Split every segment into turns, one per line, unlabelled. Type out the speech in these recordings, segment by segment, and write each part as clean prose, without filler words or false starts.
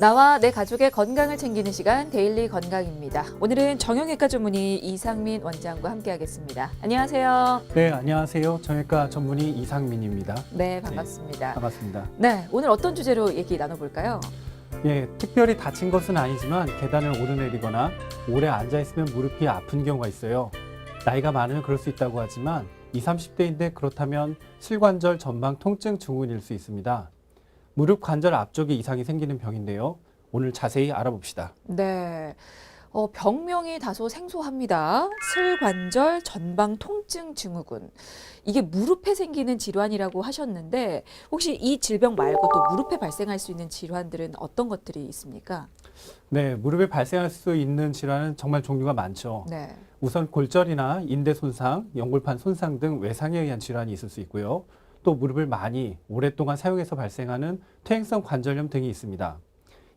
나와 내 가족의 건강을 챙기는 시간 데일리 건강입니다. 오늘은 정형외과 전문의 이상민 원장과 함께하겠습니다. 안녕하세요.
네, 안녕하세요. 정형외과 전문의 이상민입니다.
네, 반갑습니다.
네, 반갑습니다.
네, 오늘 어떤 주제로 얘기 나눠볼까요?
예, 특별히 다친 것은 아니지만 계단을 오르내리거나 오래 앉아있으면 무릎이 아픈 경우가 있어요. 나이가 많으면 그럴 수 있다고 하지만 20, 30대인데 그렇다면 실관절 전방 통증 증후군일 수 있습니다. 무릎 관절 앞쪽에 이상이 생기는 병인데요. 오늘 자세히 알아봅시다.
네, 병명이 다소 생소합니다. 슬관절 전방 통증 증후군. 이게 무릎에 생기는 질환이라고 하셨는데 혹시 이 질병 말고 또 무릎에 발생할 수 있는 질환들은 어떤 것들이 있습니까?
네, 무릎에 발생할 수 있는 질환은 정말 종류가 많죠.
네.
우선 골절이나 인대 손상, 연골판 손상 등 외상에 의한 질환이 있을 수 있고요. 또 무릎을 많이 오랫동안 사용해서 발생하는 퇴행성 관절염 등이 있습니다.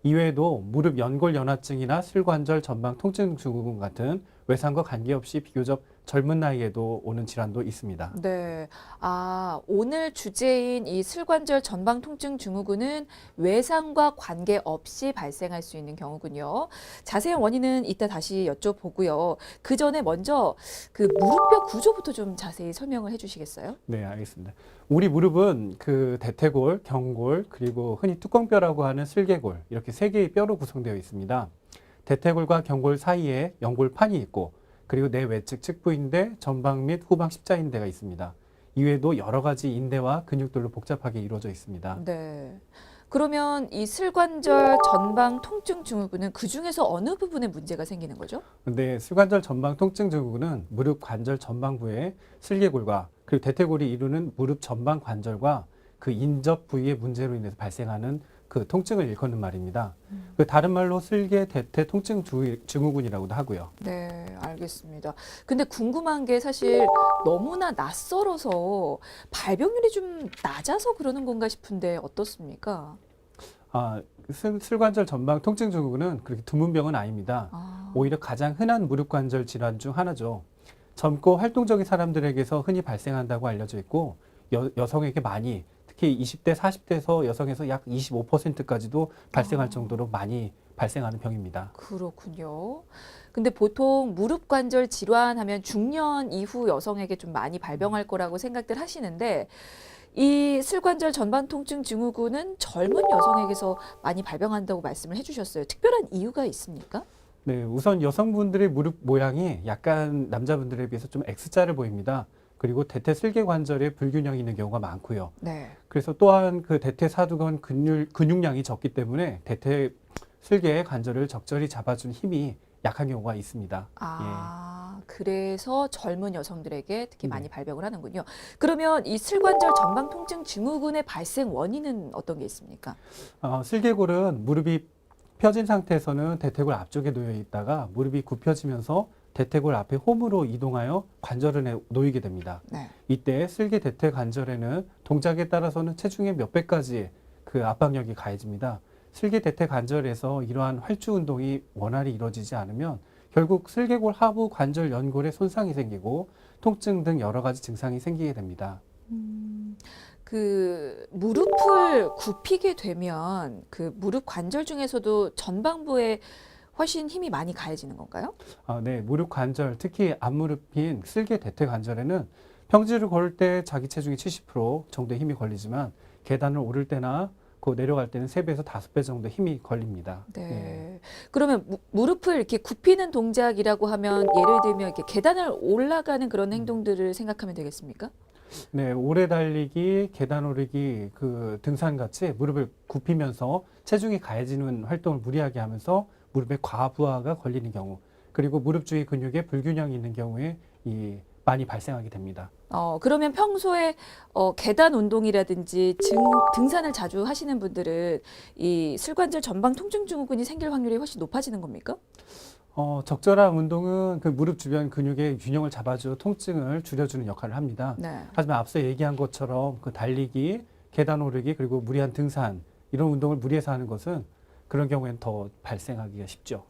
이외에도 무릎 연골 연화증이나 슬관절 전방 통증 증후군 같은 외상과 관계없이 비교적 젊은 나이에도 오는 질환도 있습니다.
네. 오늘 주제인 이 슬관절 전방 통증 증후군은 외상과 관계없이 발생할 수 있는 경우군요. 자세한 원인은 이따 다시 여쭤보고요. 그 전에 먼저 그 무릎뼈 구조부터 좀 자세히 설명을 해 주시겠어요?
네, 알겠습니다. 우리 무릎은 그 대퇴골, 경골, 그리고 흔히 뚜껑뼈라고 하는 슬개골 이렇게 세 개의 뼈로 구성되어 있습니다. 대퇴골과 경골 사이에 연골판이 있고 그리고 내 외측 측부인대, 전방 및 후방 십자인대가 있습니다. 이외에도 여러 가지 인대와 근육들로 복잡하게 이루어져 있습니다.
네. 그러면 이 슬관절 전방 통증 증후군은 그 중에서 어느 부분에 문제가 생기는 거죠?
근데 슬관절 전방 통증 증후군은 무릎 관절 전방부의 슬개골과 그리고 대퇴골이 이루는 무릎 전방 관절과 그 인접 부위의 문제로 인해서 발생하는 그 통증을 일컫는 말입니다. 그 다른 말로 슬개 대퇴 통증 증후군이라고도 하고요.
네, 알겠습니다. 근데 궁금한 게 사실 너무나 낯설어서 발병률이 좀 낮아서 그러는 건가 싶은데 어떻습니까?
슬관절 전방 통증 증후군은 그렇게 드문 병은 아닙니다. 오히려 가장 흔한 무릎 관절 질환 중 하나죠. 젊고 활동적인 사람들에게서 흔히 발생한다고 알려져 있고 여성에게 많이 특히 20대, 40대에서 여성에서 약 25%까지도 발생할 정도로 많이 발생하는 병입니다.
그렇군요. 근데 보통 무릎 관절 질환 하면 중년 이후 여성에게 좀 많이 발병할 거라고 생각들 하시는데 이 슬관절 전방 통증 증후군은 젊은 여성에게서 많이 발병한다고 말씀을 해주셨어요. 특별한 이유가 있습니까?
네, 우선 여성분들의 무릎 모양이 약간 남자분들에 비해서 좀 X자를 보입니다. 그리고 대퇴 슬개 관절에 불균형이 있는 경우가 많고요.
네.
그래서 또한 그 대퇴 사두근 근육량이 적기 때문에 대퇴 슬개의 관절을 적절히 잡아준 힘이 약한 경우가 있습니다.
그래서 젊은 여성들에게 특히 많이
네.
발병을 하는군요. 그러면 이 슬관절 전방 통증 증후군의 발생 원인은 어떤 게 있습니까?
슬개골은 무릎이 펴진 상태에서는 대퇴골 앞쪽에 놓여 있다가 무릎이 굽혀지면서 대퇴골 앞에 홈으로 이동하여 관절에 놓이게 됩니다.
네.
이때 슬개 대퇴 관절에는 동작에 따라서는 체중의 몇 배까지 그 압박력이 가해집니다. 슬개 대퇴 관절에서 이러한 활주 운동이 원활히 이루어지지 않으면 결국 슬개골 하부 관절 연골에 손상이 생기고 통증 등 여러 가지 증상이 생기게 됩니다.
그 무릎을 굽히게 되면 그 무릎 관절 중에서도 전방부에 훨씬 힘이 많이 가해지는 건가요?
네, 무릎 관절, 특히 앞무릎인 슬개 대퇴 관절에는 평지를 걸을 때 자기 체중의 70% 정도의 힘이 걸리지만 계단을 오를 때나 내려갈 때는 3배에서 5배 정도 힘이 걸립니다.
네.
예.
그러면 무릎을 이렇게 굽히는 동작이라고 하면 예를 들면 이렇게 계단을 올라가는 그런 행동들을 생각하면 되겠습니까?
네, 오래 달리기, 계단 오르기, 그 등산 같이 무릎을 굽히면서 체중이 가해지는 활동을 무리하게 하면서 무릎에 과부하가 걸리는 경우, 그리고 무릎 주위 근육에 불균형이 있는 경우에 많이 발생하게 됩니다.
그러면 평소에 계단 운동이라든지 등산을 자주 하시는 분들은 이 슬관절 전방 통증 증후군이 생길 확률이 훨씬 높아지는 겁니까?
적절한 운동은 그 무릎 주변 근육의 균형을 잡아주어 통증을 줄여주는 역할을 합니다.
네.
하지만 앞서 얘기한 것처럼 그 달리기, 계단 오르기, 그리고 무리한 등산, 이런 운동을 무리해서 하는 것은 그런 경우에는 더 발생하기가 쉽죠.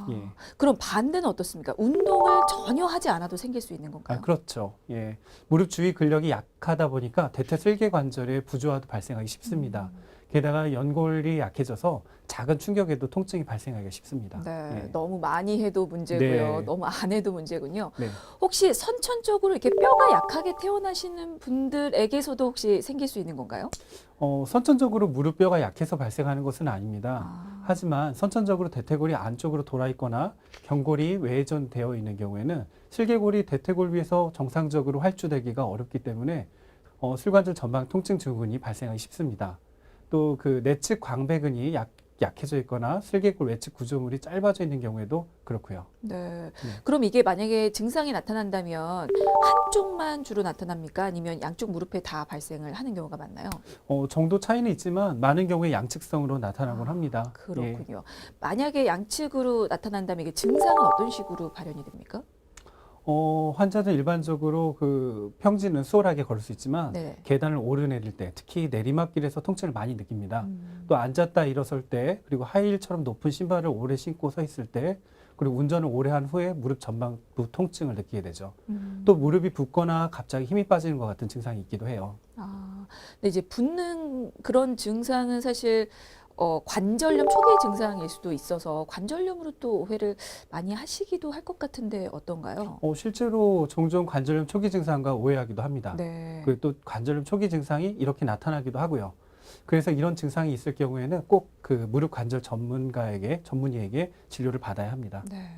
예.
그럼 반대는 어떻습니까? 운동을 전혀 하지 않아도 생길 수 있는 건가요?
그렇죠. 예. 무릎 주위 근력이 약하다 보니까 대퇴 슬개 관절의 부조화도 발생하기 쉽습니다. 게다가 연골이 약해져서 작은 충격에도 통증이 발생하기가 쉽습니다.
네,
예.
너무 많이 해도 문제고요.
네.
너무 안 해도 문제군요.
네.
혹시 선천적으로 이렇게 뼈가 약하게 태어나시는 분들에게서도 혹시 생길 수 있는 건가요?
선천적으로 무릎뼈가 약해서 발생하는 것은 아닙니다.
아,
하지만 선천적으로 대퇴골이 안쪽으로 돌아 있거나 경골이 외전되어 있는 경우에는 슬개골이 대퇴골 위에서 정상적으로 활주되기가 어렵기 때문에 슬관절 전방 통증 증후군이 발생하기 쉽습니다. 또 그 내측 광배근이 약해져 있거나 슬개골 외측 구조물이 짧아져 있는 경우에도 그렇고요.
네. 그럼 이게 만약에 증상이 나타난다면 한쪽만 주로 나타납니까? 아니면 양쪽 무릎에 다 발생을 하는 경우가 많나요?
정도 차이는 있지만 많은 경우에 양측성으로 나타나곤 합니다. 예.
그렇군요. 만약에 양측으로 나타난다면 이게 증상은 어떤 식으로 발현이 됩니까?
환자는 일반적으로 그 평지는 수월하게 걸을 수 있지만
네.
계단을 오르내릴 때 특히 내리막길에서 통증을 많이 느낍니다.
음.
또 앉았다 일어설 때 그리고 하이힐처럼 높은 신발을 오래 신고 서 있을 때 그리고 운전을 오래 한 후에 무릎 전방부 통증을 느끼게 되죠. 또 무릎이 붓거나 갑자기 힘이 빠지는 것 같은 증상이 있기도 해요.
근데 이제 붓는 그런 증상은 사실 관절염 초기 증상일 수도 있어서 관절염으로 또 오해를 많이 하시기도 할 것 같은데 어떤가요?
실제로 종종 관절염 초기 증상과 오해하기도 합니다.
네.
그리고 또 관절염 초기 증상이 이렇게 나타나기도 하고요. 그래서 이런 증상이 있을 경우에는 꼭 그 무릎 관절 전문의에게 진료를 받아야 합니다.
네.